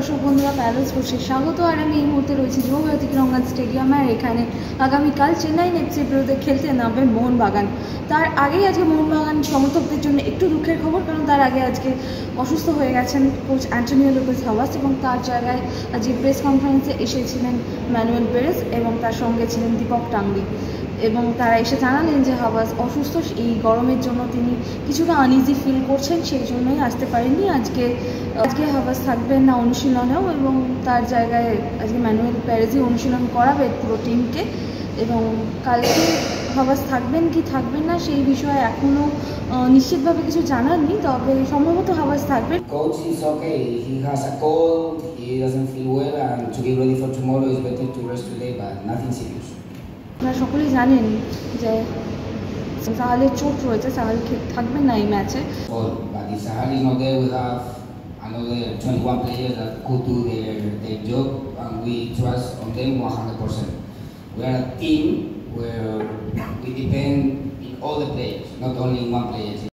দর্শক বন্ধুরা, প্যারাডাইস স্পোর্টসে স্বাগত। আর আমি এই মুহূর্তে রয়েছি যুবভারতী ক্রীড়াঙ্গন স্টেডিয়ামে। আর এখানে আগামীকাল চেন্নাই এফসির বিরুদ্ধে খেলতে নামবে মোহনবাগান। তার আগেই আজকে মোহনবাগান সমর্থকদের জন্য একটু দুঃখের খবর, কারণ তার আগে আজকে অসুস্থ হয়ে গেছেন কোচ অ্যান্টোনিও লোপেজ হাভাস, এবং তার জায়গায় আজকে প্রেস কনফারেন্সে এসেছিলেন ম্যানুয়েল পেরেজ এবং তার সঙ্গে ছিলেন দীপক টাংরি। এবং তারা এসে জানালেন যে হাভাস অসুস্থ, এই গরমের জন্য তিনি কিছুটা আনইজি ফিল করছেন, সেই জন্যই আসতে পারেননি। আজকে হাভাস থাকবেন না অনুশীলনেও, এবং তার জায়গায় আজকে ম্যানুয়েল পেরেজই অনুশীলন করাবে পুরো টিমকে। এবং কালকে হাভাস থাকবেন কি থাকবেন না সেই বিষয়ে এখনও নিশ্চিতভাবে কিছু জানার নেই, তবে সম্ভবত হাভাস থাকবেন। Coach is okay. He has a cold. He doesn't feel well, and to be ready for tomorrow is better to rest today, but nothing serious. আপনারা সকলেই জানেন যে সাহালের চোট রয়েছে, সাহাল থাকবেন না এই ম্যাচে। But if Sahal is not there, we have another 21 players that could do their job, and we trust on them 100%. We are a team where we depend on all the players, not only one player.